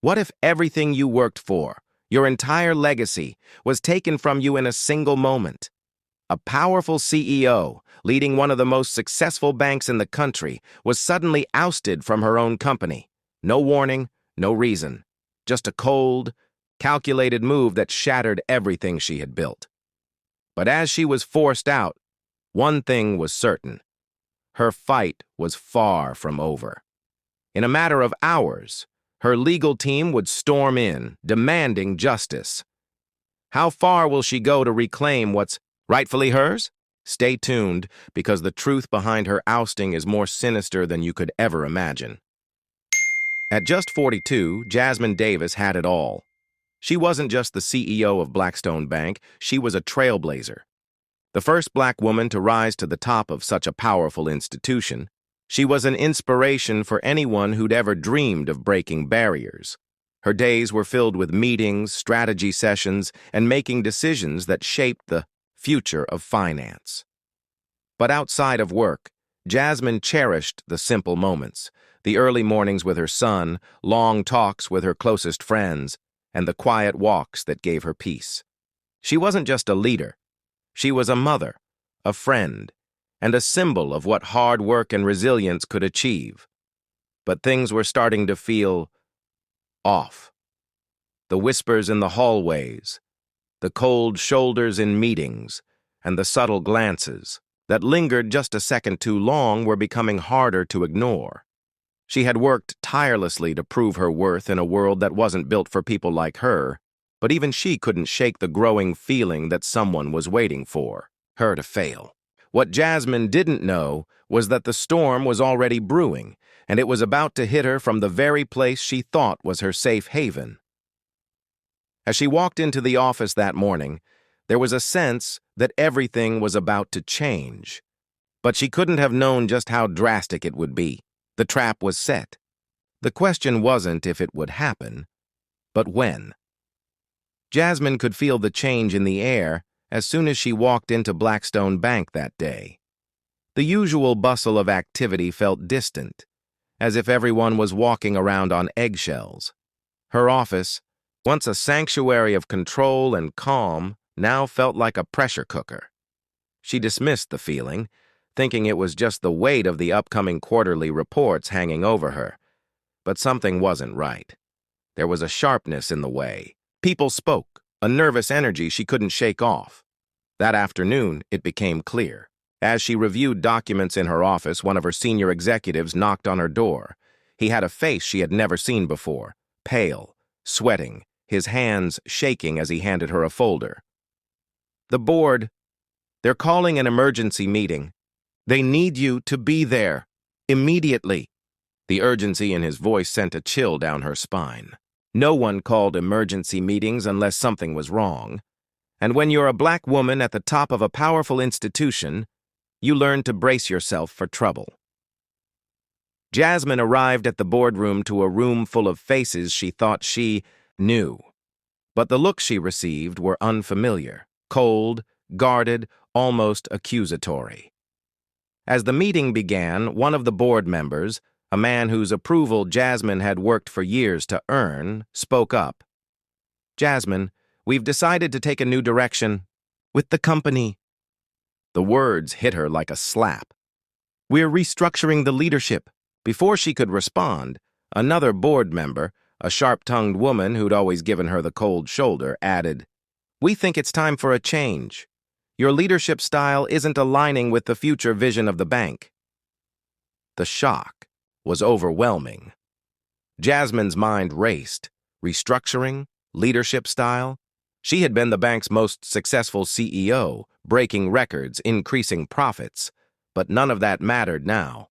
What if everything you worked for, your entire legacy, was taken from you in a single moment? A powerful CEO, leading one of the most successful banks in the country, was suddenly ousted from her own company. No warning, no reason. Just a cold, calculated move that shattered everything she had built. But as she was forced out, one thing was certain. Her fight was far from over. In a matter of hours, her legal team would storm in, demanding justice. How far will she go to reclaim what's rightfully hers? Stay tuned, because the truth behind her ousting is more sinister than you could ever imagine. At just 42, Jasmine Davis had it all. She wasn't just the CEO of Blackstone Bank, she was a trailblazer. The first black woman to rise to the top of such a powerful institution, she was an inspiration for anyone who'd ever dreamed of breaking barriers. Her days were filled with meetings, strategy sessions, and making decisions that shaped the future of finance. But outside of work, Jasmine cherished the simple moments, the early mornings with her son, long talks with her closest friends, and the quiet walks that gave her peace. She wasn't just a leader. She was a mother, a friend, and a symbol of what hard work and resilience could achieve. But things were starting to feel off. The whispers in the hallways, the cold shoulders in meetings, and the subtle glances that lingered just a second too long were becoming harder to ignore. She had worked tirelessly to prove her worth in a world that wasn't built for people like her, but even she couldn't shake the growing feeling that someone was waiting for her to fail. What Jasmine didn't know was that the storm was already brewing, and it was about to hit her from the very place she thought was her safe haven. As she walked into the office that morning, there was a sense that everything was about to change. But she couldn't have known just how drastic it would be. The trap was set. The question wasn't if it would happen, but when. Jasmine could feel the change in the air as soon as she walked into Blackstone Bank that day. The usual bustle of activity felt distant, as if everyone was walking around on eggshells. Her office, once a sanctuary of control and calm, now felt like a pressure cooker. She dismissed the feeling, thinking it was just the weight of the upcoming quarterly reports hanging over her. But something wasn't right. There was a sharpness in the way. People spoke, a nervous energy she couldn't shake off. That afternoon, it became clear. As she reviewed documents in her office, one of her senior executives knocked on her door. He had a face she had never seen before, pale, sweating, his hands shaking as he handed her a folder. "The board, they're calling an emergency meeting. They need you to be there, immediately." The urgency in his voice sent a chill down her spine. No one called emergency meetings unless something was wrong. And when you're a black woman at the top of a powerful institution, you learn to brace yourself for trouble. Jasmine arrived at the boardroom to a room full of faces she thought she knew. But the looks she received were unfamiliar, cold, guarded, almost accusatory. As the meeting began, one of the board members, a man whose approval Jasmine had worked for years to earn, spoke up. "Jasmine, we've decided to take a new direction with the company." The words hit her like a slap. "We're restructuring the leadership." Before she could respond, another board member, a sharp-tongued woman who'd always given her the cold shoulder, added, "We think it's time for a change. Your leadership style isn't aligning with the future vision of the bank." The shock was overwhelming. Jasmine's mind raced. Restructuring? Leadership style? She had been the bank's most successful CEO, breaking records, increasing profits. But none of that mattered now.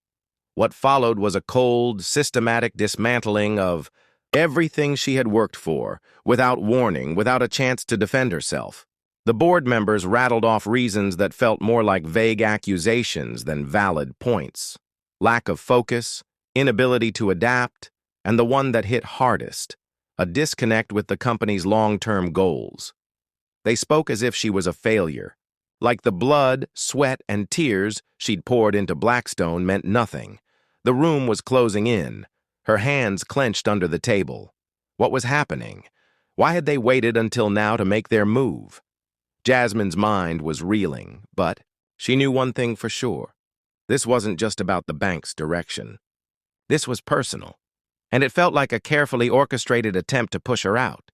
What followed was a cold, systematic dismantling of everything she had worked for, without warning, without a chance to defend herself. The board members rattled off reasons that felt more like vague accusations than valid points. Lack of focus, inability to adapt, and the one that hit hardest, a disconnect with the company's long-term goals. They spoke as if she was a failure, like the blood, sweat, and tears she'd poured into Blackstone meant nothing. The room was closing in, her hands clenched under the table. What was happening? Why had they waited until now to make their move? Jasmine's mind was reeling, but she knew one thing for sure. This wasn't just about the bank's direction. This was personal, and it felt like a carefully orchestrated attempt to push her out.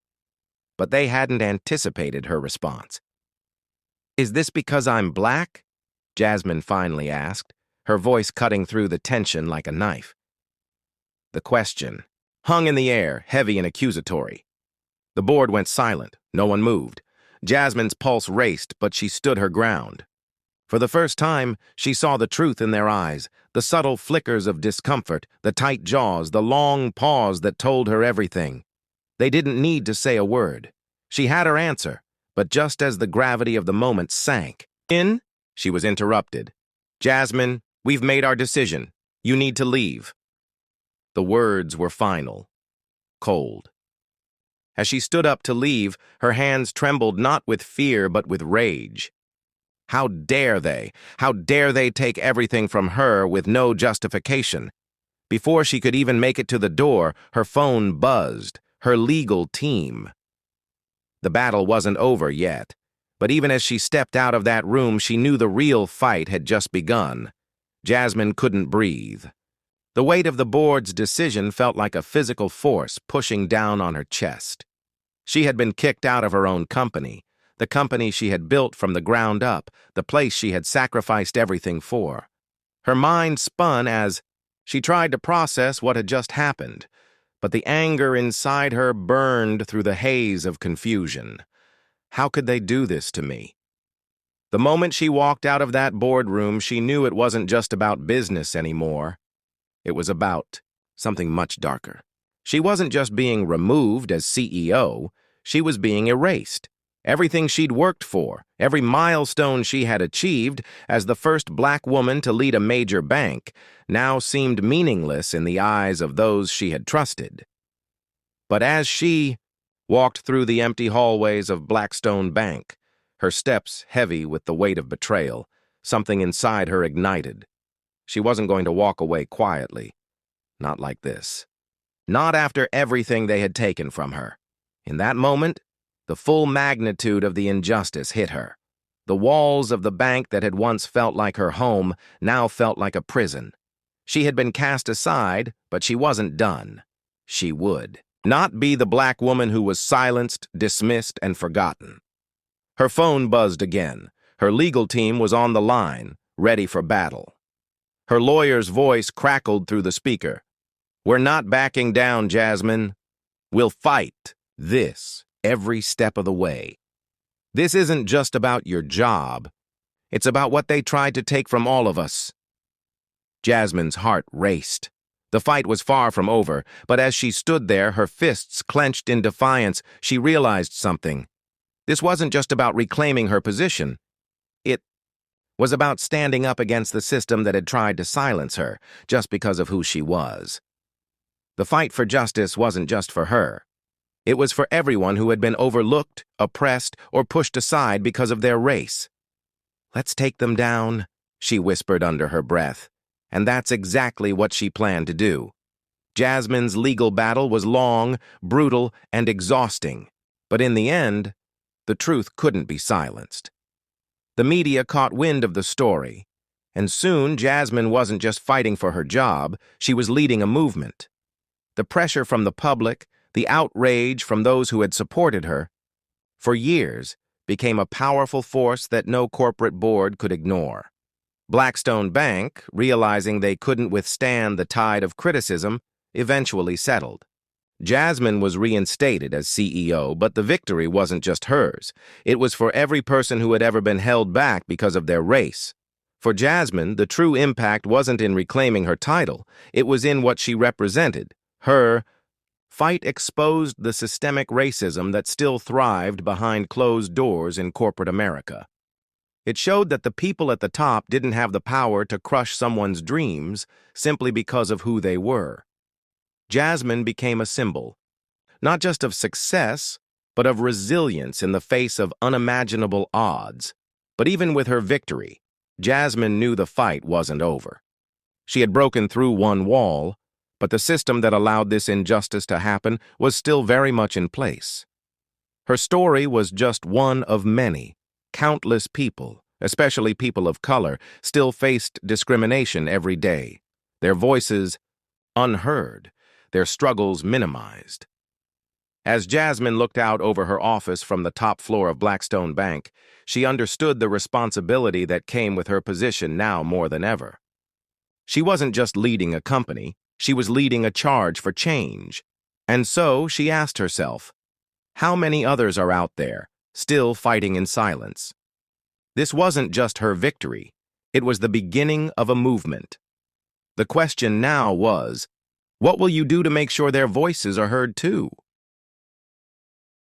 But they hadn't anticipated her response. "Is this because I'm black?" Jasmine finally asked, her voice cutting through the tension like a knife. The question hung in the air, heavy and accusatory. The board went silent. No one moved. Jasmine's pulse raced, but she stood her ground. For the first time, she saw the truth in their eyes, the subtle flickers of discomfort, the tight jaws, the long pause that told her everything. They didn't need to say a word. She had her answer, but just as the gravity of the moment sank, she was interrupted. "Jasmine, we've made our decision. You need to leave." The words were final, cold. As she stood up to leave, her hands trembled not with fear but with rage. How dare they? How dare they take everything from her with no justification? Before she could even make it to the door, her phone buzzed, her legal team. The battle wasn't over yet, but even as she stepped out of that room, she knew the real fight had just begun. Jasmine couldn't breathe. The weight of the board's decision felt like a physical force pushing down on her chest. She had been kicked out of her own company, the company she had built from the ground up, the place she had sacrificed everything for. Her mind spun as she tried to process what had just happened, but the anger inside her burned through the haze of confusion. How could they do this to me? The moment she walked out of that boardroom, she knew it wasn't just about business anymore. It was about something much darker. She wasn't just being removed as CEO, she was being erased. Everything she'd worked for, every milestone she had achieved as the first black woman to lead a major bank, now seemed meaningless in the eyes of those she had trusted. But as she walked through the empty hallways of Blackstone Bank, her steps heavy with the weight of betrayal, something inside her ignited. She wasn't going to walk away quietly. Not like this. Not after everything they had taken from her. In that moment, the full magnitude of the injustice hit her. The walls of the bank that had once felt like her home now felt like a prison. She had been cast aside, but she wasn't done. She would not be the black woman who was silenced, dismissed, and forgotten. Her phone buzzed again. Her legal team was on the line, ready for battle. Her lawyer's voice crackled through the speaker. "We're not backing down, Jasmine. We'll fight this every step of the way. This isn't just about your job. It's about what they tried to take from all of us." Jasmine's heart raced. The fight was far from over, but as she stood there, her fists clenched in defiance, she realized something. This wasn't just about reclaiming her position. It was about standing up against the system that had tried to silence her just because of who she was. The fight for justice wasn't just for her. It was for everyone who had been overlooked, oppressed, or pushed aside because of their race. "Let's take them down," she whispered under her breath, and that's exactly what she planned to do. Jasmine's legal battle was long, brutal, and exhausting, but in the end, the truth couldn't be silenced. The media caught wind of the story, and soon Jasmine wasn't just fighting for her job, she was leading a movement. The pressure from the public, the outrage from those who had supported her, for years became a powerful force that no corporate board could ignore. Blackstone Bank, realizing they couldn't withstand the tide of criticism, eventually settled. Jasmine was reinstated as CEO, but the victory wasn't just hers. It was for every person who had ever been held back because of their race. For Jasmine, the true impact wasn't in reclaiming her title. It was in what she represented. Her fight exposed the systemic racism that still thrived behind closed doors in corporate America. It showed that the people at the top didn't have the power to crush someone's dreams simply because of who they were. Jasmine became a symbol, not just of success, but of resilience in the face of unimaginable odds. But even with her victory, Jasmine knew the fight wasn't over. She had broken through one wall, But the system that allowed this injustice to happen was still very much in place. Her story was just one of many. Countless people, especially people of color, still faced discrimination every day. Their voices unheard, their struggles minimized. As Jasmine looked out over her office from the top floor of Blackstone Bank, she understood the responsibility that came with her position now more than ever. She wasn't just leading a company, she was leading a charge for change. And so she asked herself, how many others are out there, still fighting in silence? This wasn't just her victory, it was the beginning of a movement. The question now was, what will you do to make sure their voices are heard too?